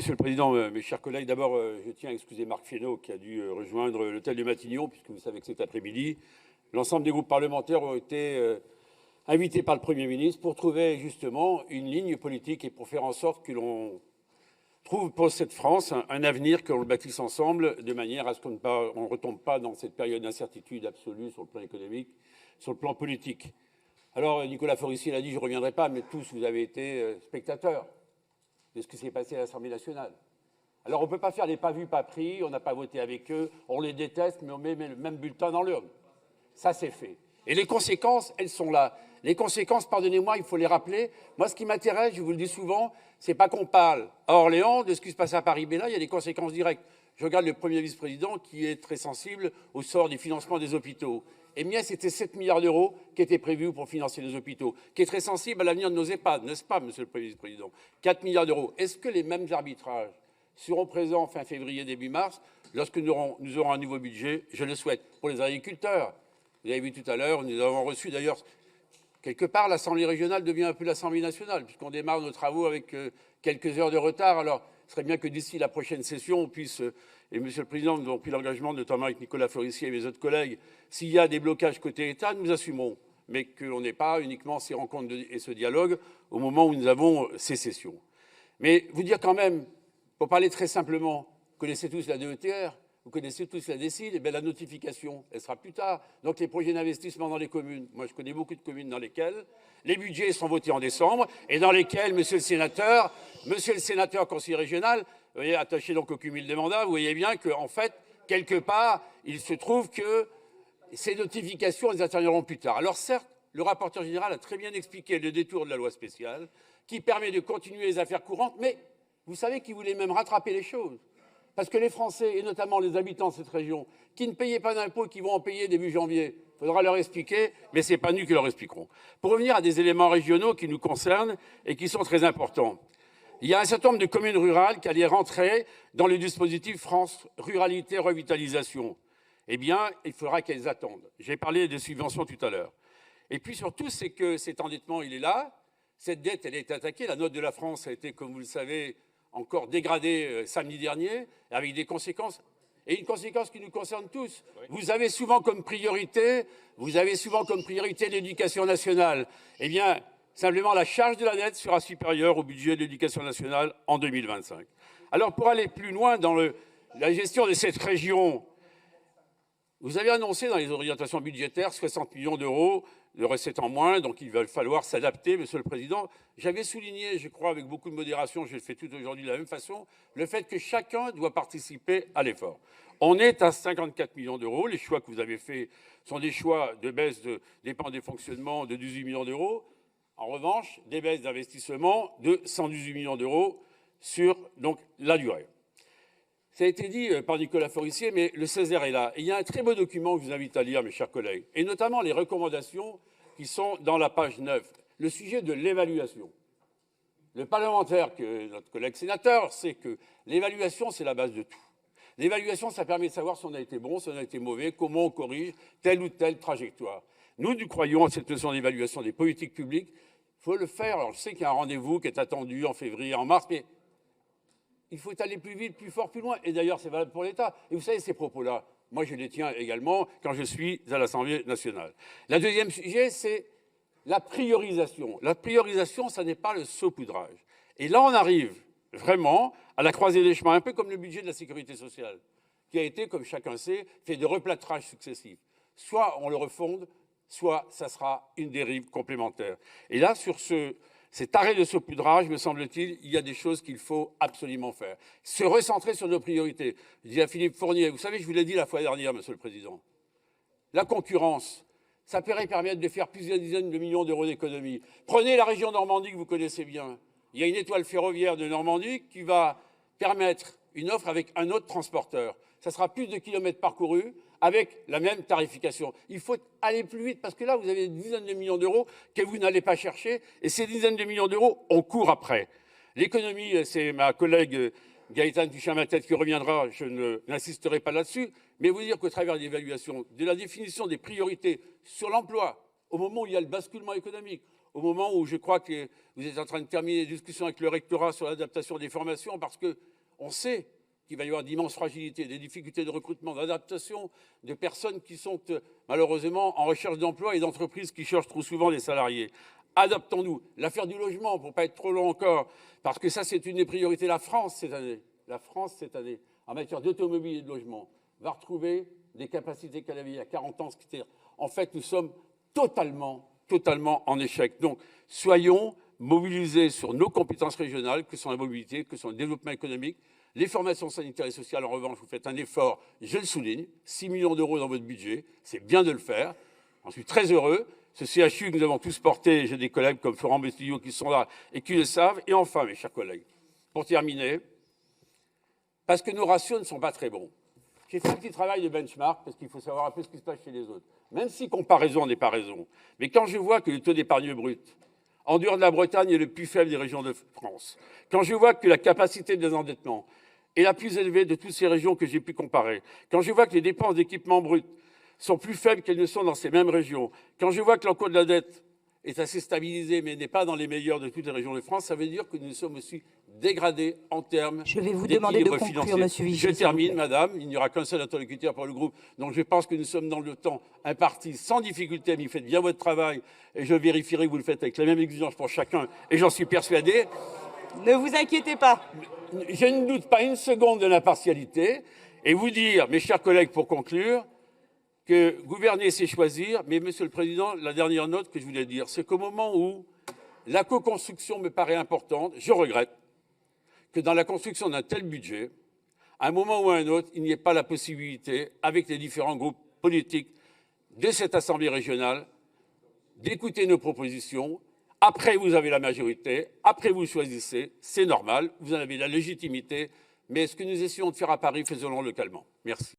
Monsieur le Président, mes chers collègues, d'abord, je tiens à excuser Marc Fesneau qui a dû rejoindre l'hôtel de Matignon, puisque vous savez que cet après-midi, l'ensemble des groupes parlementaires ont été invités par le Premier ministre pour trouver justement une ligne politique et pour faire en sorte que l'on trouve pour cette France un avenir, que l'on le bâtisse ensemble, de manière à ce qu'on ne retombe pas dans cette période d'incertitude absolue sur le plan économique, sur le plan politique. Alors, Nicolas Forissier l'a dit, je ne reviendrai pas, mais tous, vous avez été spectateurs de ce qui s'est passé à l'Assemblée nationale. Alors on ne peut pas faire les pas vus, pas pris, on n'a pas voté avec eux, on les déteste, mais on met le même bulletin dans l'urne. Ça, c'est fait. Et les conséquences, elles sont là. Les conséquences, pardonnez-moi, il faut les rappeler. Moi, ce qui m'intéresse, je vous le dis souvent, c'est pas qu'on parle à Orléans de ce qui se passe à Paris, mais là, il y a des conséquences directes. Je regarde le premier vice-président qui est très sensible au sort du financement des hôpitaux. Eh bien, c'était 7 milliards d'euros qui étaient prévus pour financer les hôpitaux, qui est très sensible à l'avenir de nos EHPAD, n'est-ce pas, monsieur le Premier vice-président? 4 milliards d'euros. Est-ce que les mêmes arbitrages seront présents fin février, début mars, lorsque nous aurons un nouveau budget? Je le souhaite. Pour les agriculteurs, vous avez vu tout à l'heure, nous avons reçu d'ailleurs, quelque part, l'Assemblée régionale devient un peu l'Assemblée nationale, puisqu'on démarre nos travaux avec quelques heures de retard. Alors, ce serait bien que d'ici la prochaine session, on puisse, et Monsieur le Président, nous avons pris l'engagement, notamment avec Nicolas Forissier et mes autres collègues, s'il y a des blocages côté État, nous assumerons, mais qu'on n'ait pas uniquement ces rencontres et ce dialogue au moment où nous avons ces sessions. Mais vous dire quand même, pour parler très simplement, vous connaissez tous la DETR, vous connaissez tous la DSIL, et bien la notification, elle sera plus tard. Donc les projets d'investissement dans les communes, moi je connais beaucoup de communes dans lesquelles les budgets sont votés en décembre et dans lesquels, monsieur le sénateur, conseiller régional, vous voyez, attaché donc au cumul des mandats, vous voyez bien qu'en fait, quelque part, il se trouve que ces notifications, elles interviendront plus tard. Alors certes, le rapporteur général a très bien expliqué le détour de la loi spéciale qui permet de continuer les affaires courantes, mais vous savez qu'il voulait même rattraper les choses. Parce que les Français, et notamment les habitants de cette région, qui ne payaient pas d'impôts, qui vont en payer début janvier, il faudra leur expliquer, mais ce n'est pas nous qui leur expliquerons. Pour revenir à des éléments régionaux qui nous concernent et qui sont très importants, il y a un certain nombre de communes rurales qui allaient rentrer dans le dispositif France Ruralité Revitalisation. Eh bien, il faudra qu'elles attendent. J'ai parlé des subventions tout à l'heure. Et puis surtout, c'est que cet endettement, il est là. Cette dette, elle est attaquée. La note de la France a été, comme vous le savez, encore dégradée samedi dernier, avec des conséquences, et une conséquence qui nous concerne tous. Oui. Vous avez souvent comme priorité l'éducation nationale. Eh bien, simplement, la charge de la dette sera supérieure au budget de l'éducation nationale en 2025. Alors, pour aller plus loin dans la gestion de cette région, vous avez annoncé dans les orientations budgétaires 60 millions d'euros de recettes en moins, donc il va falloir s'adapter, Monsieur le Président. J'avais souligné, je crois, avec beaucoup de modération, je le fais tout aujourd'hui de la même façon, le fait que chacun doit participer à l'effort. On est à 54 millions d'euros. Les choix que vous avez faits sont des choix de baisse de dépenses de fonctionnement de 18 millions d'euros. En revanche, des baisses d'investissement de 118 millions d'euros sur donc, la durée. Ça a été dit par Nicolas Forissier, mais le Césaire est là. Et il y a un très beau document que je vous invite à lire, mes chers collègues, et notamment les recommandations qui sont dans la page 9. Le sujet de l'évaluation. Le parlementaire, que notre collègue sénateur, sait que l'évaluation, c'est la base de tout. L'évaluation, ça permet de savoir si on a été bon, si on a été mauvais, comment on corrige telle ou telle trajectoire. Nous croyons à cette notion d'évaluation des politiques publiques. Il faut le faire. Alors, je sais qu'il y a un rendez-vous qui est attendu en février, en mars, mais il faut aller plus vite, plus fort, plus loin. Et d'ailleurs, c'est valable pour l'État. Et vous savez, ces propos-là, moi, je les tiens également quand je suis à l'Assemblée nationale. La deuxième sujet, c'est la priorisation. La priorisation, ça n'est pas le saupoudrage. Et là, on arrive vraiment à la croisée des chemins, un peu comme le budget de la sécurité sociale, qui a été, comme chacun sait, fait de replâtrages successifs. Soit on le refonde, soit ça sera une dérive complémentaire. Et là, sur cet arrêt de saupoudrage, me semble-t-il, il y a des choses qu'il faut absolument faire. Se recentrer sur nos priorités. Je dis à Philippe Fournier, vous savez, je vous l'ai dit la fois dernière, Monsieur le Président, la concurrence, ça pourrait permettre de faire plusieurs dizaines de millions d'euros d'économies. Prenez la région Normandie que vous connaissez bien. Il y a une étoile ferroviaire de Normandie qui va permettre une offre avec un autre transporteur. Ça sera plus de kilomètres parcourus avec la même tarification. Il faut aller plus vite parce que là, vous avez des dizaines de millions d'euros que vous n'allez pas chercher et ces dizaines de millions d'euros, on court après. L'économie, c'est ma collègue Gaëtane Tuchin-Matette qui reviendra, je n'insisterai pas là-dessus, mais vous dire qu'au travers de l'évaluation, de la définition des priorités sur l'emploi, au moment où il y a le basculement économique, au moment où je crois que vous êtes en train de terminer les discussions avec le rectorat sur l'adaptation des formations, parce qu'on sait qu'il va y avoir d'immenses fragilités, des difficultés de recrutement, d'adaptation de personnes qui sont malheureusement en recherche d'emploi et d'entreprises qui cherchent trop souvent des salariés. Adaptons-nous. L'affaire du logement, pour ne pas être trop long encore, parce que ça, c'est une des priorités. La France, cette année, en matière d'automobile et de logement, va retrouver des capacités qu'elle avait il y a 40 ans. En fait, nous sommes totalement en échec. Donc, soyons mobilisés sur nos compétences régionales, que sont la mobilité, que sont le développement économique. Les formations sanitaires et sociales, en revanche, vous faites un effort, je le souligne, 6 millions d'euros dans votre budget, c'est bien de le faire. J'en suis très heureux. Ce CHU que nous avons tous porté, j'ai des collègues comme Florent Bestillo qui sont là et qui le savent. Et enfin, mes chers collègues, pour terminer, parce que nos ratios ne sont pas très bons. J'ai fait un petit travail de benchmark, parce qu'il faut savoir un peu ce qui se passe chez les autres. Même si comparaison n'est pas raison. Mais quand je vois que le taux d'épargne brute, en dehors de la Bretagne, est le plus faible des régions de France, quand je vois que la capacité de désendettement est la plus élevée de toutes ces régions que j'ai pu comparer, quand je vois que les dépenses d'équipement brut sont plus faibles qu'elles ne sont dans ces mêmes régions, quand je vois que l'encours de la dette est assez stabilisé, mais n'est pas dans les meilleures de toutes les régions de France, ça veut dire que nous sommes aussi dégradés en termes Je vais vous demander de conclure, monsieur Vichy. Je termine, madame. Il n'y aura qu'un seul interlocuteur pour le groupe. Donc je pense que nous sommes dans le temps un parti sans difficulté, mais vous faites bien votre travail et je vérifierai que vous le faites avec la même exigence pour chacun. Et j'en suis persuadé. Ne vous inquiétez pas. Je ne doute pas une seconde de l'impartialité. Et vous dire, mes chers collègues, pour conclure, que gouverner, c'est choisir. Mais, Monsieur le Président, la dernière note que je voulais dire, c'est qu'au moment où la co-construction me paraît importante, je regrette que dans la construction d'un tel budget, à un moment ou à un autre, il n'y ait pas la possibilité, avec les différents groupes politiques de cette Assemblée régionale, d'écouter nos propositions. Après, vous avez la majorité. Après, vous choisissez. C'est normal. Vous en avez la légitimité. Mais ce que nous essayons de faire à Paris, faisons-le localement. Merci.